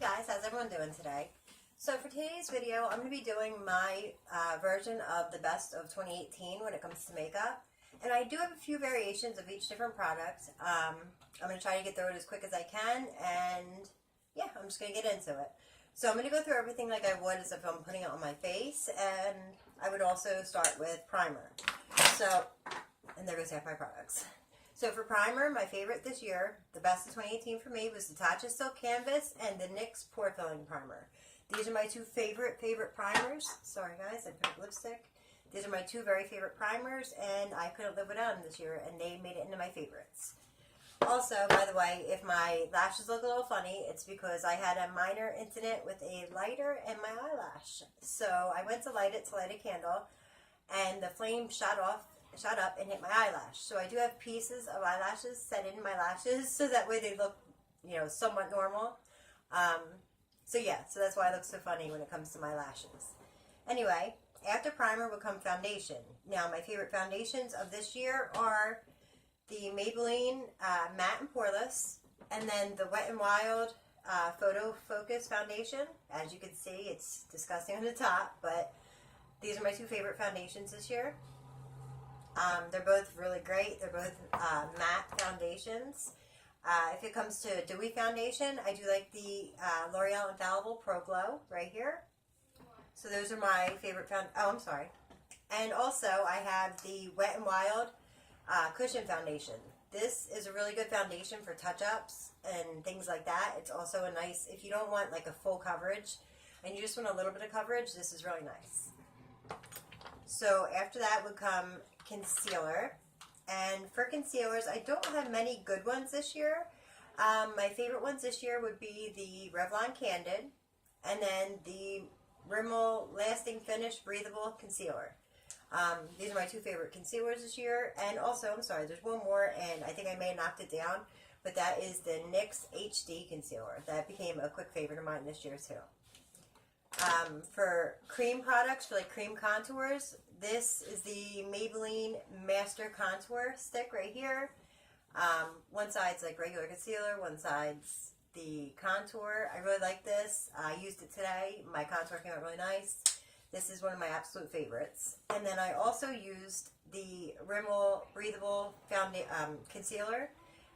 guys, how's everyone doing today? So for today's video, I'm going to be doing my version of the best of 2018 when it comes to makeup. And I do have a few variations of each different product. I'm going to try to get through it as quick as I can, and yeah, I'm just going to get into it. So I'm going to go through everything like I would as if I'm putting it on my face, and I would also start with primer. So, and there goes half my products. So for primer, my favorite this year, the best of 2018 for me, was the Tatcha Silk Canvas and the NYX Pore Filling Primer. These are my two favorite primers. Sorry guys, I put up lipstick. These are my two very favorite primers, and I couldn't live without them this year, and they made it into my favorites. Also, by the way, if my lashes look a little funny, it's because I had a minor incident with a lighter in my eyelash. So I went to light a candle, and the flame shot up and hit my eyelash. So I do have pieces of eyelashes set in my lashes, so that way they look, somewhat normal. So yeah, so that's why it looks so funny when it comes to my lashes. Anyway, after primer will come foundation. Now, my favorite foundations of this year are the Maybelline Matte and Poreless, and then the Wet n Wild Photo Focus Foundation. As you can see, it's disgusting on the top, but these are my two favorite foundations this year. They're both really great. They're both matte foundations. If it comes to dewy foundation, I do like the L'Oreal Infallible Pro Glow right here. So those are my favorite And also, I have the Wet n Wild Cushion Foundation. This is a really good foundation for touch-ups and things like that. It's also a nice, if you don't want like a full coverage and you just want a little bit of coverage, this is really nice. So after that would come concealer. And for concealers, I don't have many good ones this year. My favorite ones this year would be the Revlon Candid, and then the Rimmel Lasting Finish Breathable Concealer. These are my two favorite concealers this year. And also, I'm sorry, there's one more, and I think I may have knocked it down, but that is the NYX HD Concealer. That became a quick favorite of mine this year too. For cream products, for like cream contours, this is the Maybelline Master Contour Stick right here. One side's like regular concealer, one side's the contour. I really like this. I used it today. My contour came out really nice. This is one of my absolute favorites. And then I also used the Rimmel Breathable Concealer.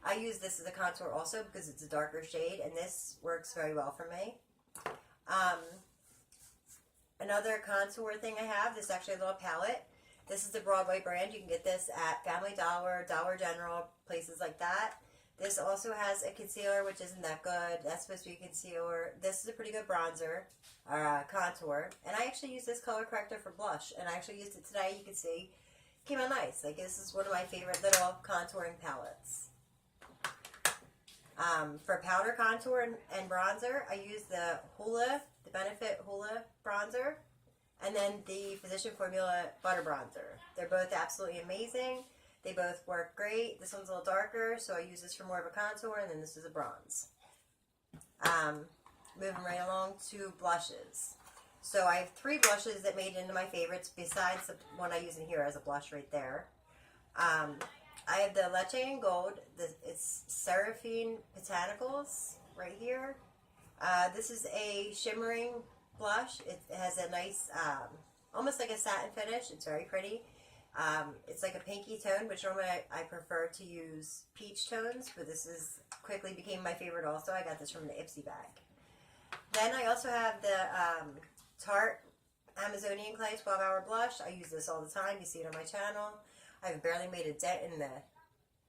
I use this as a contour also because it's a darker shade, and this works very well for me. Another contour thing I have, this is actually a little palette. This is the Broadway brand. You can get this at Family Dollar, Dollar General, places like that. This also has a concealer, which isn't that good. That's supposed to be a concealer. This is a pretty good bronzer, or contour. And I actually use this color corrector for blush. And I actually used it today. You can see it came out nice. Like, this is one of my favorite little contouring palettes. For powder contour and bronzer, I use the Benefit Hoola bronzer, and then the Physician Formula Butter Bronzer. They're both absolutely amazing. They both work great. This one's a little darker, so I use this for more of a contour, and then this is a bronze. Moving right along to blushes. So I have three blushes that made it into my favorites, besides the one I use in here as a blush right there. I have the Leche in Gold. It's Seraphine Botanicals right here. This is a shimmering blush. It has a nice, almost like a satin finish. It's very pretty. It's like a pinky tone, which normally I prefer to use peach tones, but this quickly became my favorite also. I got this from the Ipsy bag. Then I also have the Tarte Amazonian Clay 12-Hour Blush. I use this all the time. You see it on my channel. I've barely made a dent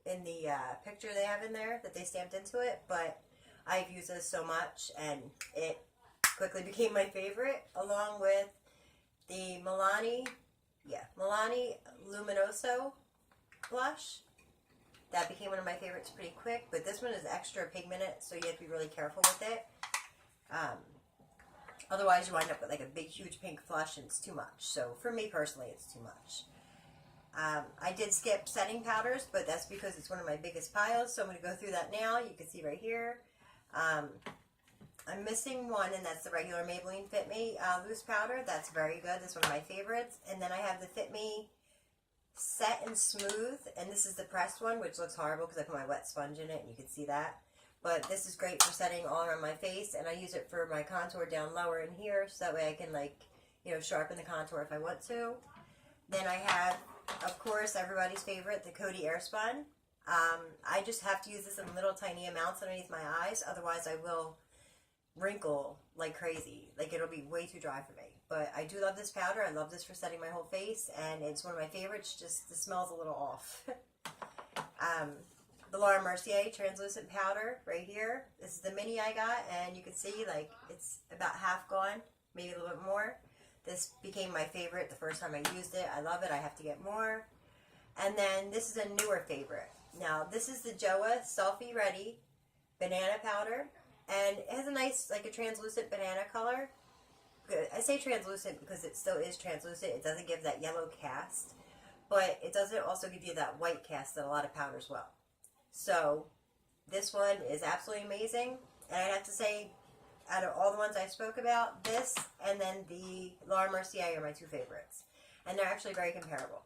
in the picture they have in there that they stamped into it, but I've used this so much, and it quickly became my favorite, along with the Milani Luminoso blush. That became one of my favorites pretty quick, but this one is extra pigmented, so you have to be really careful with it. Otherwise, you wind up with like a big, huge pink flush, and it's too much. So for me personally, it's too much. I did skip setting powders, but that's because it's one of my biggest piles, so I'm going to go through that now. You can see right here. I'm missing one, and that's the regular Maybelline Fit Me loose powder. That's very good. That's one of my favorites. And then I have the Fit Me Set and Smooth, and this is the pressed one, which looks horrible because I put my wet sponge in it, and you can see that. but this is great for setting all around my face, and I use it for my contour down lower in here, so that way I can, like, you know, sharpen the contour if I want to. Then I have, of course, everybody's favorite, the Coty Airspun. I just have to use this in little tiny amounts underneath my eyes, otherwise I will wrinkle like crazy. Like, it'll be way too dry for me. But I do love this powder. I love this for setting my whole face, and it's one of my favorites. Just the smell's a little off. The Laura Mercier translucent powder right here. This is the mini I got, and you can see, like, it's about half gone, maybe a little bit more. This became my favorite the first time I used it. I love it. I have to get more. And then this is a newer favorite. Now, this is the JOAH Selfie Ready Banana Powder, and it has a nice, like, a translucent banana color. I say translucent because it still is translucent. It doesn't give that yellow cast, but it doesn't also give you that white cast that a lot of powders will. So this one is absolutely amazing, and I have to say, out of all the ones I spoke about, this and then the Laura Mercier are my two favorites, and they're actually very comparable.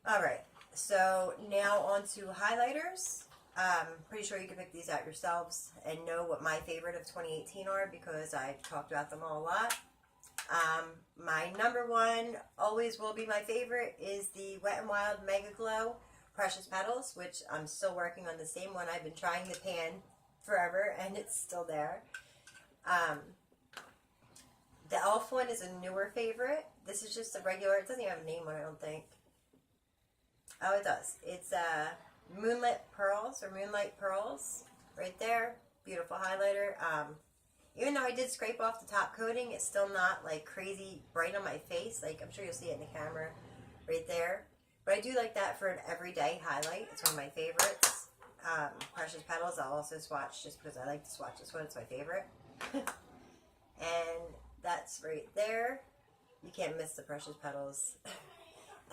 Alright, so now on to highlighters. Pretty sure you can pick these out yourselves and know what my favorite of 2018 are, because I've talked about them all a lot. My number one, always will be my favorite, is the Wet n Wild Mega Glow Precious Petals, which I'm still working on the same one. I've been trying the pan forever, and it's still there. The e.l.f. one is a newer favorite. This is just a regular, it doesn't even have a name on it, I don't think. Oh, it does. It's Moonlit Pearls, or Moonlight Pearls, right there. Beautiful highlighter. Even though I did scrape off the top coating, it's still not, like, crazy bright on my face. Like, I'm sure you'll see it in the camera right there. But I do like that for an everyday highlight. It's one of my favorites. Precious Petals, I'll also swatch just because I like to swatch this one. It's my favorite. And that's right there. You can't miss the Precious Petals.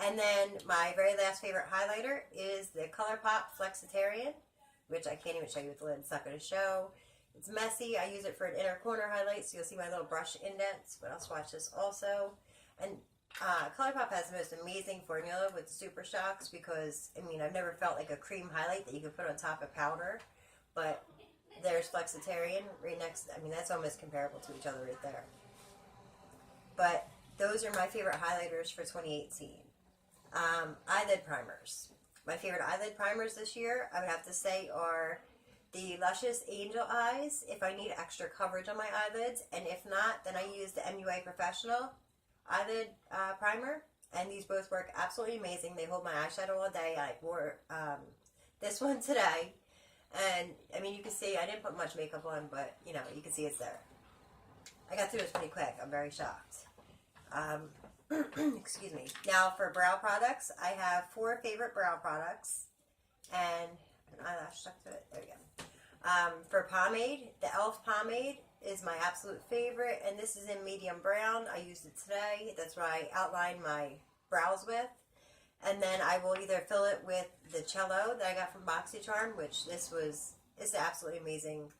And then my very last favorite highlighter is the ColourPop Flexitarian, which I can't even show you with the lid. It's not going to show. It's messy. I use it for an inner corner highlight, so you'll see my little brush indents, but I'll swatch this also. And ColourPop has the most amazing formula with Super Shocks, because, I mean, I've never felt like a cream highlight that you could put on top of powder, but there's Flexitarian right next. I mean, that's almost comparable to each other right there. But those are my favorite highlighters for 2018. Eyelid primers. My favorite eyelid primers this year, I would have to say, are the Luscious Angel Eyes, if I need extra coverage on my eyelids, and if not, then I use the MUA Professional eyelid primer, and these both work absolutely amazing. They hold my eyeshadow all day. I wore this one today, and I mean, you can see I didn't put much makeup on, but you know, you can see it's there. I got through this pretty quick. I'm very shocked. Excuse me. Now for brow products, I have 4 favorite brow products, and an eyelash stuck to it. There we go. For pomade, the e.l.f. pomade is my absolute favorite, and this is in medium brown. I used it today. That's what I outlined my brows with. And then I will either fill it with the Cello that I got from BoxyCharm, which it's absolutely amazing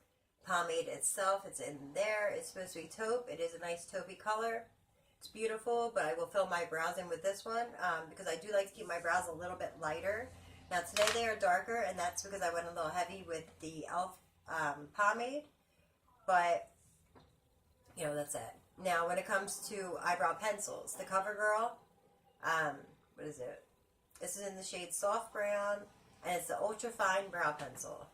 pomade itself. It's in there. It's supposed to be taupe. It is a nice taupey color. It's beautiful, but I will fill my brows in with this one because I do like to keep my brows a little bit lighter. Now today they are darker, and that's because I went a little heavy with the e.l.f. Pomade, but you know, that's it. Now when it comes to eyebrow pencils, the CoverGirl, what is it? This is in the shade Soft Brown, and it's the Ultra Fine Brow Pencil.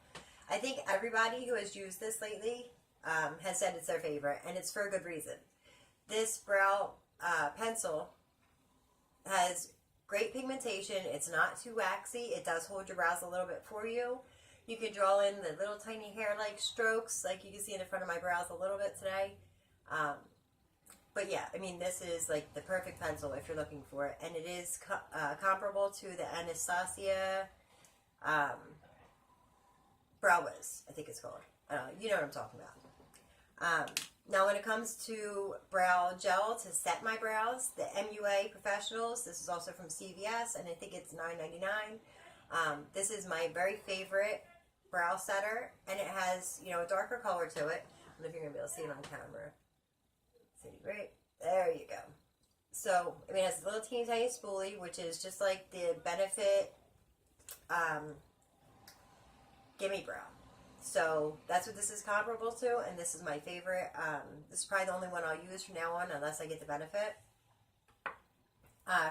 I think everybody who has used this lately has said it's their favorite, and it's for a good reason. This brow pencil has great pigmentation. It's not too waxy. It does hold your brows a little bit for you. You can draw in the little tiny hair-like strokes, like you can see in the front of my brows a little bit today. But yeah, I mean, this is like the perfect pencil if you're looking for it. And it is comparable to the Anastasia Brow Wiz, I think it's called. You know what I'm talking about. Now when it comes to brow gel to set my brows, the MUA Professionals, this is also from CVS, and I think it's $9.99. This is my very favorite brow setter, and it has, you know, a darker color to it. I don't know if you're going to be able to see it on camera. See, right? There you go. So, I mean, it has a little teeny tiny spoolie, which is just like the Benefit Gimme Brow. So that's what this is comparable to, and this is my favorite. This is probably the only one I'll use from now on unless I get the benefit.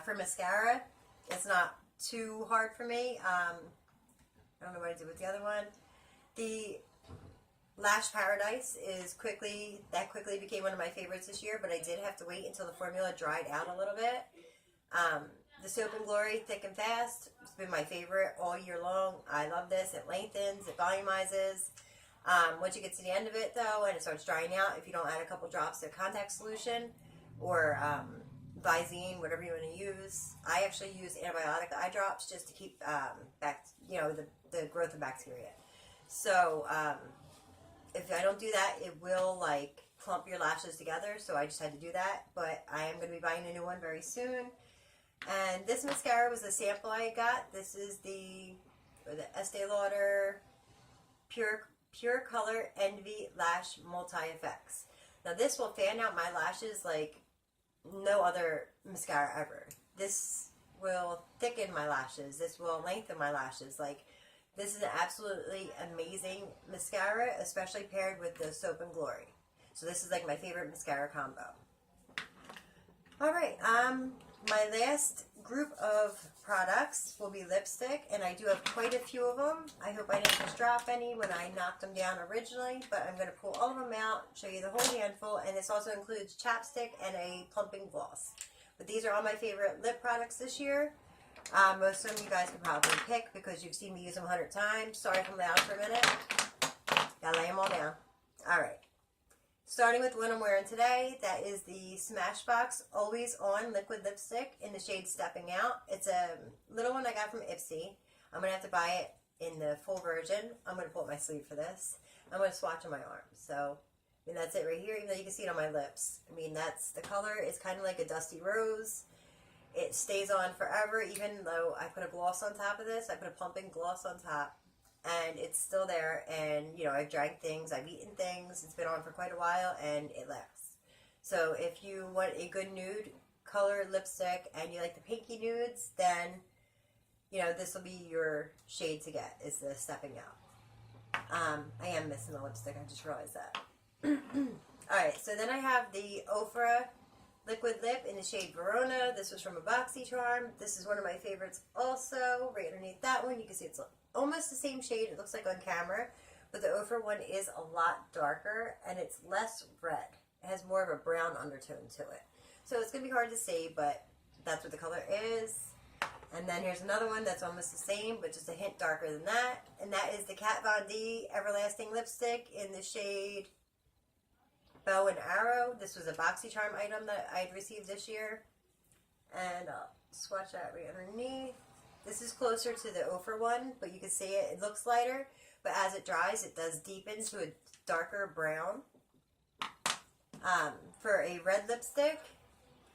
For mascara, it's not too hard for me. I don't know what I did with the other one. The Lash Paradise is quickly became one of my favorites this year, but I did have to wait until the formula dried out a little bit. The Soap and Glory Thick and Fast, it's been my favorite all year long. I love this. It lengthens, it volumizes. Once you get to the end of it though, and it starts drying out, if you don't add a couple drops of contact solution or Visine, whatever you want to use, I actually use antibiotic eye drops just to keep back, the growth of bacteria. So if I don't do that, it will like clump your lashes together. So I just had to do that, but I am going to be buying a new one very soon. And this mascara was the sample I got. This is the Estee Lauder Pure Color Envy Lash Multi-Effects. Now this will fan out my lashes like no other mascara ever. This will thicken my lashes. This will lengthen my lashes. Like, this is an absolutely amazing mascara, especially paired with the Soap and Glory. So this is like my favorite mascara combo. Alright, my last group of products will be lipstick, and I do have quite a few of them. I hope I didn't just drop any when I knocked them down originally, but I'm going to pull all of them out, show you the whole handful, and this also includes chapstick and a plumping gloss. But these are all my favorite lip products this year. Most of them you guys can probably pick because you've seen me use them 100 times. Sorry if I'm loud for a minute. Gotta lay them all down. Alright. Starting with what I'm wearing today, that is the Smashbox Always On Liquid Lipstick in the shade Stepping Out. It's a little one I got from Ipsy. I'm going to have to buy it in the full version. I'm going to pull up my sleeve for this. I'm going to swatch on my arm. So, I mean, that's it right here, even though you can see it on my lips. I mean, that's the color. It's kind of like a dusty rose. It stays on forever, even though I put a gloss on top of this. I put a plumping gloss on top. And it's still there, and I've drank things, I've eaten things, it's been on for quite a while, and it lasts. So if you want a good nude color lipstick and you like the pinky nudes, then this will be your shade to get, is the Stepping Out. I am missing the lipstick, I just realized that. Alright, so then I have the Ofra Liquid Lip in the shade Verona. This was from a BoxyCharm. This is one of my favorites also. Right underneath that one, you can see it's almost the same shade it looks like on camera, but the Ofra one is a lot darker and it's less red. It has more of a brown undertone to it. So it's going to be hard to see, but that's what the color is. And then here's another one that's almost the same, but just a hint darker than that. And that is the Kat Von D Everlasting Lipstick in the shade Bow and Arrow. This was a BoxyCharm item that I'd received this year. And I'll swatch that right underneath. This is closer to the Ofra one, but you can see it. It looks lighter, but as it dries, it does deepen to a darker brown. For a red lipstick,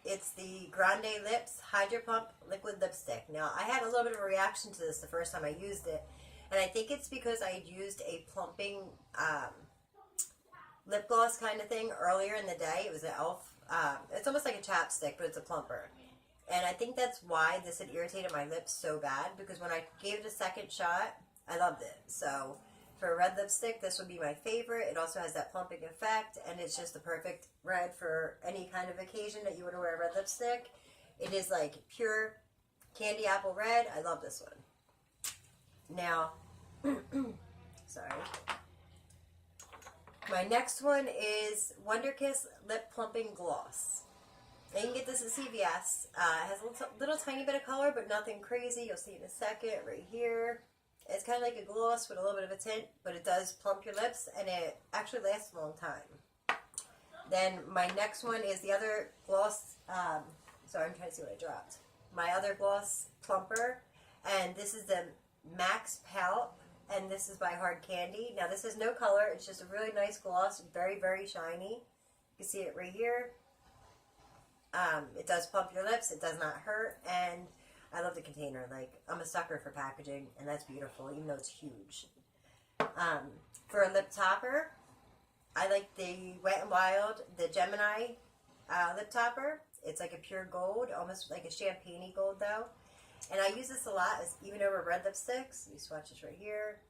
it's the Grande Lips Hydro Pump Liquid Lipstick. Now, I had a little bit of a reaction to this the first time I used it, and I think it's because I had used a plumping lip gloss kind of thing earlier in the day. It was an e.l.f. It's almost like a chapstick, but it's a plumper. And I think that's why this had irritated my lips so bad, because when I gave it a second shot, I loved it. So for a red lipstick, this would be my favorite. It also has that plumping effect, and it's just the perfect red for any kind of occasion that you want to wear a red lipstick. It is like pure candy apple red. I love this one. Now, sorry. My next one is Wonder Kiss Lip Plumping Gloss. You can get this at CVS. It has a little tiny bit of color, but nothing crazy. You'll see in a second right here. It's kind of like a gloss with a little bit of a tint, but it does plump your lips, and it actually lasts a long time. Then my next one is the other gloss. Sorry, I'm trying to see what I dropped. My other gloss plumper, and this is the Max Pout, and this is by Hard Candy. Now this has no color. It's just a really nice gloss, very, very shiny. You can see it right here. It does plump your lips, it does not hurt, and I love the container. Like, I'm a sucker for packaging, and that's beautiful, even though it's huge. For a lip topper, I like the Wet n Wild, the Gemini lip topper. It's like a pure gold, almost like a champagne-y gold though. And I use this a lot, even over red lipsticks. You swatch this right here.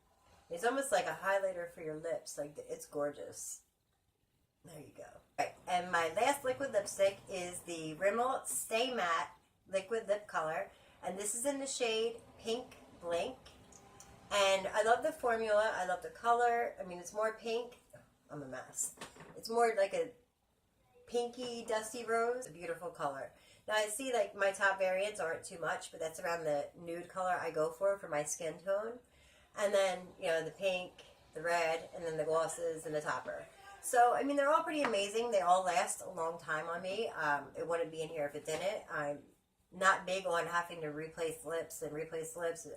It's almost like a highlighter for your lips. Like, it's gorgeous. There you go. Right, and my last liquid lipstick is the Rimmel Stay Matte Liquid Lip Color. And this is in the shade Pink Blink. And I love the formula. I love the color. I mean, it's more pink. I'm a mess. It's more like a pinky, dusty rose. A beautiful color. Now, I see like my top variants aren't too much, but that's around the nude color I go for my skin tone. And then, you know, the pink, the red, and then the glosses and the topper. So, I mean, they're all pretty amazing. They all last a long time on me. It wouldn't be in here if it didn't. I'm not big on having to replace lips and replace lips.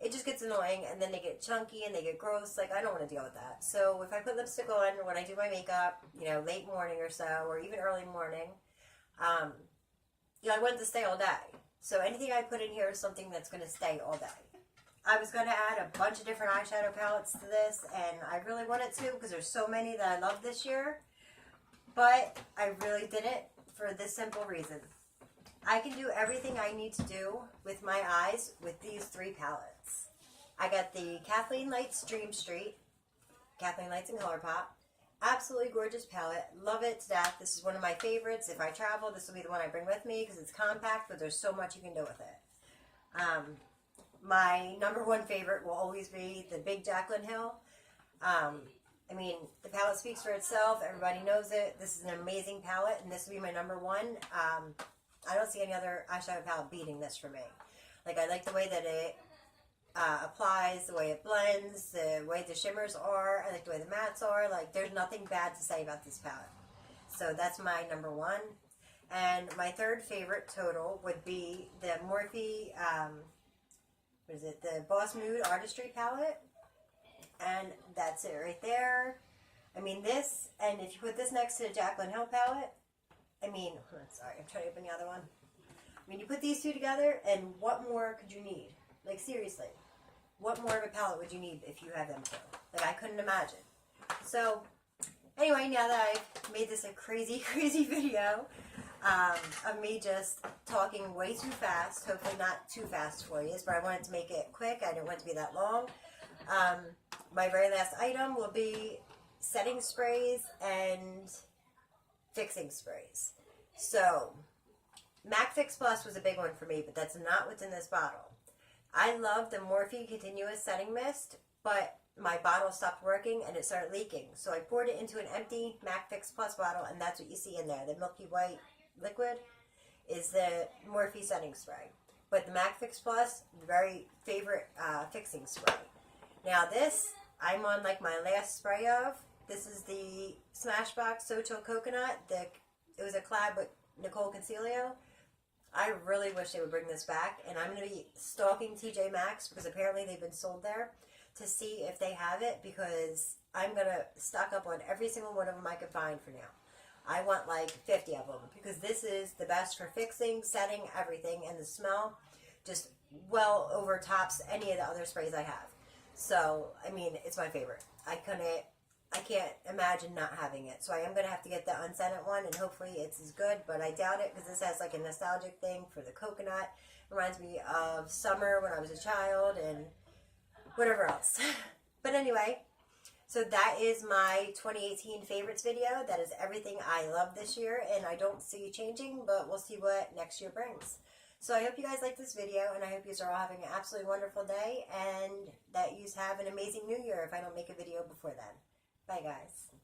It just gets annoying, and then they get chunky and they get gross. Like, I don't want to deal with that. So, if I put lipstick on when I do my makeup, you know, late morning or so, or even early morning, you know, I want it to stay all day. So, anything I put in here is something that's going to stay all day. I was going to add a bunch of different eyeshadow palettes to this, and I really wanted to because there's so many that I love this year, but I really didn't for this simple reason. I can do everything I need to do with my eyes with these 3 palettes. I got the Kathleen Lights Dream Street, Kathleen Lights in ColourPop. Absolutely gorgeous palette. Love it to death. This is one of my favorites. If I travel, this will be the one I bring with me because it's compact, but there's so much you can do with it. My number 1 favorite will always be the Big Jaclyn Hill. I mean, the palette speaks for itself. Everybody knows it. This is an amazing palette, and this will be my number 1. I don't see any other eyeshadow palette beating this for me. Like, I like the way that it applies, the way it blends, the way the shimmers are. I like the way the mattes are. Like, there's nothing bad to say about this palette. So that's my number 1. And my 3rd favorite total would be the Morphe... what is it? The Boss Mood Artistry palette. And that's it right there. I mean, this, and if you put this next to the Jaclyn Hill palette, I mean, sorry, I'm trying to open the other one. I mean, you put these 2 together, and what more could you need? Like, seriously, what more of a palette would you need if you had them 2? Like, I couldn't imagine. So, anyway, now that I've made this a crazy, crazy video, of me just talking way too fast, hopefully not too fast for you, but I wanted to make it quick. I didn't want it to be that long. My very last item will be setting sprays and fixing sprays. So, MAC Fix Plus was a big one for me, but that's not what's in this bottle. I love the Morphe Continuous Setting Mist, but my bottle stopped working and it started leaking. So I poured it into an empty MAC Fix Plus bottle, and that's what you see in there. The milky white liquid is the Morphe setting spray. But the MAC Fix Plus, very favorite fixing spray. Now this, I'm on like my last spray of. This is the Smashbox Socho Coconut. It was a collab with Nicole Concealio. I really wish they would bring this back, and I'm going to be stalking TJ Maxx because apparently they've been sold there to see if they have it, because I'm going to stock up on every single one of them I could find for now. I want like 50 of them because this is the best for fixing, setting, everything, and the smell just well overtops any of the other sprays I have. So, I mean, it's my favorite. I can't imagine not having it. So I am going to have to get the unscented one, and hopefully it's as good, but I doubt it because this has like a nostalgic thing for the coconut. It reminds me of summer when I was a child and whatever else. But anyway, so that is my 2018 favorites video. That is everything I love this year, and I don't see changing, but we'll see what next year brings. So I hope you guys like this video, and I hope you are all having an absolutely wonderful day, and that you have an amazing new year if I don't make a video before then. Bye, guys.